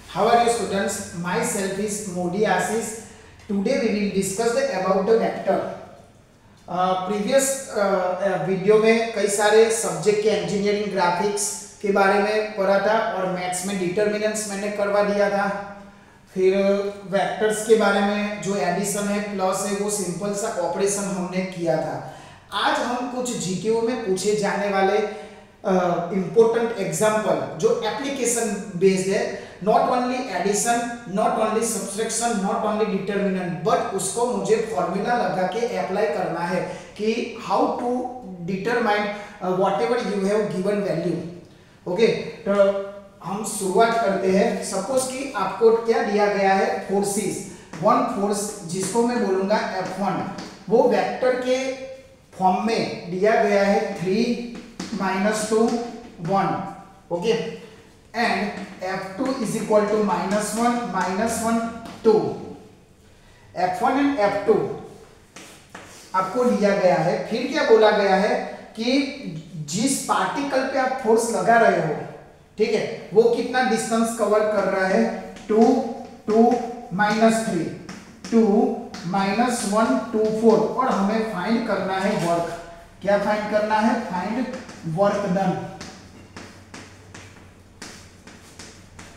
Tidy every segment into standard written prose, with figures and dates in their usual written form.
How are you students? Myself is Modi Ashish. Today we will discuss about the vector. Previous video में कई सारे subject के engineering graphics के बारे में पढ़ा था और मैथ्स में डिटर्मिनेंट्स मैंने करवा दिया था। फिर वेक्टर्स के बारे में जो एडिशन है प्लस है वो सिंपल सा ऑपरेशन हमने किया था। आज हम कुछ जीके में पूछे जाने वाले इम्पोर्टेंट एग्जाम्पल जो एप्लीकेशन बेस्ड है, not only addition, not only subtraction, not only determinant, but उसको मुझे फॉर्मूला लगा के अप्लाई करना है कि how to determine whatever you have given value. Okay, तो हम शुरुआत करते हैं। सपोज कि आपको क्या दिया गया है, फोर्सेस, वन फोर्स जिसको मैं बोलूंगा F1, वो वेक्टर के फॉर्म में दिया गया है 3 -2 1। Okay, and F2 is equal to -1 -1 2। F1 and F2 आपको लिया गया है। फिर क्या बोला गया है कि जिस पार्टिकल पे आप फोर्स लगा रहे हो, ठीक है, वो कितना डिस्टेंस कवर कर रहा है, 2 2 -3 2 -1 2 4, और हमें फाइंड करना है वर्क। क्या फाइंड करना है? Find work done.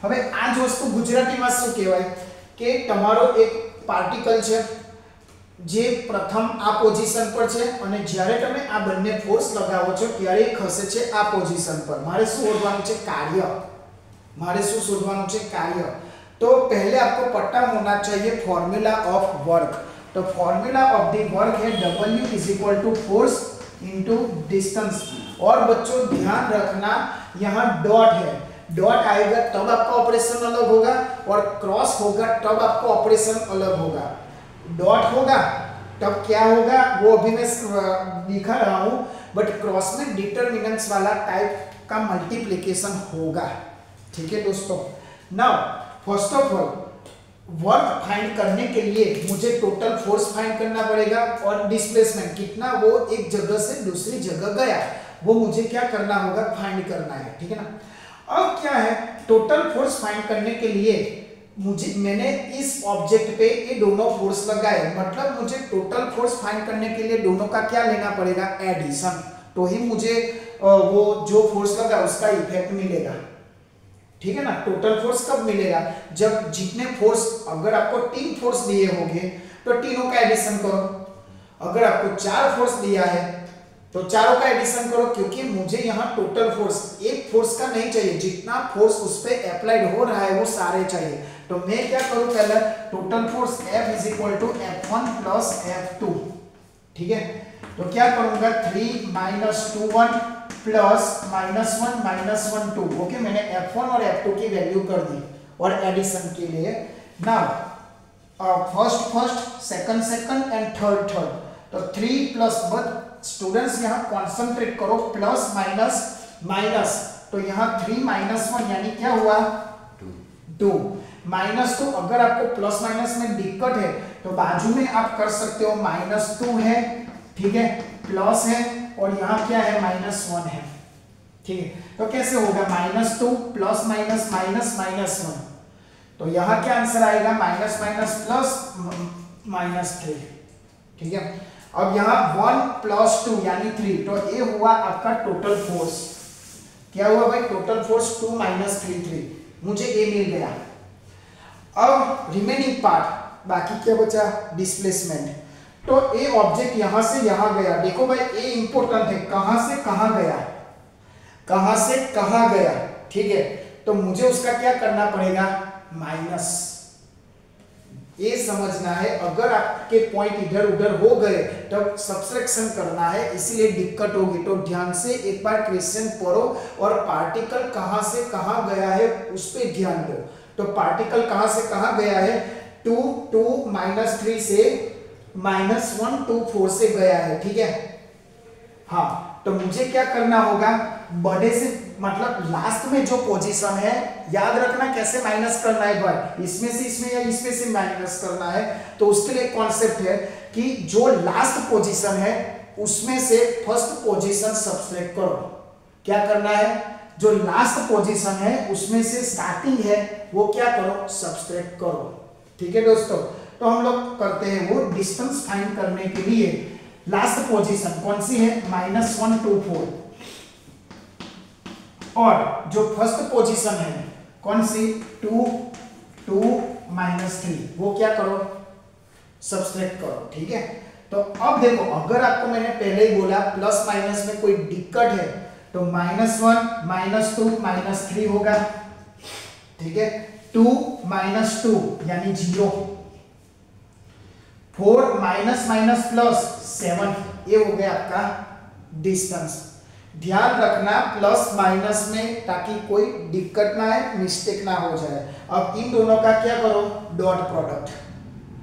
હવે આ જ વસ્તુ ગુજરાતીમાં શું કહેવાય કે તમારો એક પાર્ટિકલ છે જે પ્રથમ આ પોઝિશન પર છે અને જ્યારે તમે આ બંને ફોર્સ લગાવો છો ત્યારે ખસે છે આ પોઝિશન પર। મારે શું શોધવાનું છે? કાર્ય। મારે શું શોધવાનું છે? કાર્ય। तो पहले आपको पता होना चाहिए फॉर्मूला ऑफ वर्क। तो फॉर्मूला ऑफ द वर्क है W is equal to force into distance. और बच्चों ध्यान रखना यहाँ डॉट है, डॉट आएगा तब आपका ऑपरेशन अलग होगा और क्रॉस होगा तब आपका ऑपरेशन अलग होगा। डॉट होगा तब क्या होगा वो अभी मैं दिखा रहा हूं, बट क्रॉस में डिटरमिनेंट्स वाला टाइप का मल्टीप्लिकेशन होगा। ठीक है दोस्तों। Now first of all work find करने के लिए मुझे टोटल फोर्स फाइंड करना पड़ेगा और डिस्प्लेसमेंट कितना वो एक जगह से दूसरी जगह गया वो मुझे क्या करना होगा, फाइंड करना है। ठीक है ना। अब क्या है, टोटल फोर्स फाइंड करने के लिए मैंने इस ऑब्जेक्ट पे ये दोनों फोर्स लगाए, मतलब मुझे टोटल फोर्स फाइंड करने के लिए दोनों का क्या लेना पड़ेगा, एडिशन। तो ही मुझे वो जो फोर्स लगा उसका इफेक्ट मिलेगा। ठीक है ना। टोटल फोर्स कब मिलेगा? जब जितने फोर्स, अगर आपको 3 फोर्स दिए होंगे तो तीनों का एडिशन करो। अगर आपको 4 फोर्स दिया है तो चारों का एडिशन करो, क्योंकि मुझे यहाँ टोटल फोर्स एक फोर्स का नहीं चाहिए, जितना फोर्स उस पे अप्लाइड हो रहा है वो सारे चाहिए। तो मैं क्या करूँ, पहले total force F is equal to F1 plus F2। ठीक है, तो क्या करूंगा, 3 -2 1 प्लस -1 -1 2। ओके, मैंने F1 और F2 की वैल्यू कर दी और एडिशन के लिए। Now first second and third. तो 3 प्लस, बट स्टूडेंट्स यहाँ कॉन्सेंट्रेट करो, प्लस माइनस माइनस, तो यहाँ 3 -1 यानी क्या हुआ, 2 -2। अगर आपको प्लस माइनस में दिक्कत है तो बाजू में आप कर सकते हो, -2 है, ठीक है, प्लस है, और यहाँ क्या है, -1 है। ठीक है, तो कैसे होगा, -2 प्लस माइनस माइनस -1। तो यहाँ क्या आंसर आएगा, माइनस माइनस प्लस -3। ठीक है। अब यहाँ 1 + 2 यानी 3, तो ये हुआ आपका टोटल फोर्स। क्या हुआ भाई, टोटल फोर्स 2 - 3 3, मुझे ये मिल गया। अब रिमेनिंग पार्ट, बाकी क्या बचा, डिस्प्लेसमेंट। तो ये ऑब्जेक्ट यहां से यहां गया। देखो भाई ये इंपॉर्टेंट है, कहां से कहां गया, कहां से कहां गया। ठीक है, तो मुझे उसका क्या करना पड़ेगा, माइनस। ये समझना है, अगर आपके पॉइंट इधर उधर हो गए तब सब्ट्रैक्शन करना है, इसीलिए दिक्कत होगी। तो ध्यान से एक बार क्वेश्चन पढ़ो और पार्टिकल कहां से कहां गया है उस पे ध्यान दो। तो पार्टिकल कहां से कहां गया है, 2 2 -3 से -1 2 4 से गया है। ठीक है। हाँ, तो मुझे क्या करना होगा, बड़े से मतलब लास्ट में जो पोजीशन है, याद रखना कैसे माइनस करना है भाई, इसमें से इसमें या इसमें से माइनस करना है। तो उसके लिए कॉन्सेप्ट है कि जो लास्ट पोजीशन है उसमें से फर्स्ट पोजीशन सब्ट्रैक्ट करो। क्या करना है, जो लास्ट पोजीशन है उसमें से स्टार्टिंग है वो क्या करो, सब्सट्रैक्ट करो। ठीक है दोस्तों, तो हम लोग करते हैं वो डिस्टेंस फाइंड करने के लिए लास्ट पोजीशन कौन सी है, -1 2 4, और जो फर्स्ट पोजीशन है कौन सी 2 2 -3, वो क्या करो, सब्सट्रैक्ट करो। ठीक है, तो अब देखो अगर आपको मैंने पहले ही बोला प्लस माइनस में कोई दिक्कत है तो -1 -2 -3 होगा। ठीक है, 2 -2 यानी 0, 4 माइनस माइनस प्लस 7, ये हो गया आपका डिस्टेंस। ध्यान रखना प्लस माइनस में ताकि कोई दिक्कत ना आए, मिस्टेक ना हो जाए। अब इन दोनों का क्या करो, डॉट प्रोडक्ट,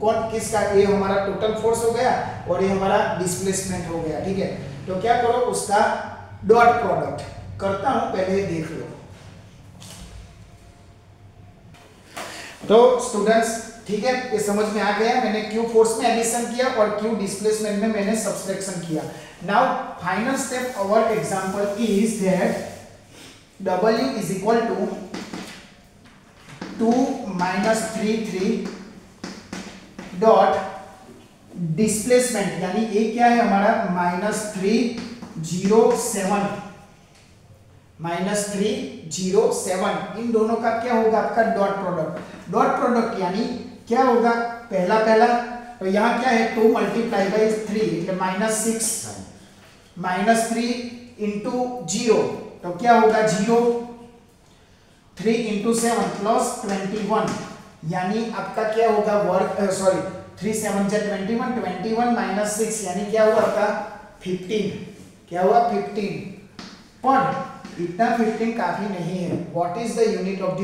कौन किसका, ये हमारा टोटल फोर्स हो गया और ये हमारा डिस्प्लेसमेंट हो गया। ठीक है, तो क्या करो उसका डॉट प्रोडक्ट करता हूं, पहले देख लो। तो स्टूडेंट्स ठीक है, ये समझ में आ गया, मैंने क्यू फोर्स में एडिशन किया और क्यू डिस्प्लेसमेंट में मैंने सब्सट्रैक्शन किया। Now final step our example is that W is equal to 2 -3 3 dot displacement, यानी ये क्या है हमारा -3 0 7 -3 इन दोनों का क्या होगा आपका डॉट प्रोडक्ट। डॉट प्रोडक्ट यानी क्या होगा, पहला तो यहाँ क्या है 2 × 3 એટલે -6 -3 × 0 तो क्या होगा 0, 3 × 7 +21 यानी आपका क्या होगा वर्क, सॉरी 3 7 21 21 -6 यानी क्या हुआ आपका 15, क्या हुआ 15। पर इतना 15 काफी नहीं है। What is the unit of the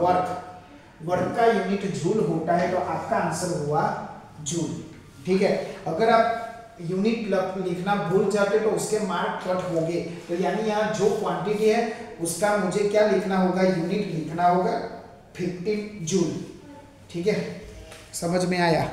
work, work का यूनिट जूल होता है, तो आपका आंसर हुआ जूल। ठीक है, अगर आप यूनिट लिखना भूल जाते तो उसके मार्क कट होंगे, तो यानी यहाँ जो क्वांटिटी है उसका मुझे क्या लिखना होगा, यूनिट लिखना होगा 15 जूल। ठीक है, समझ में आया।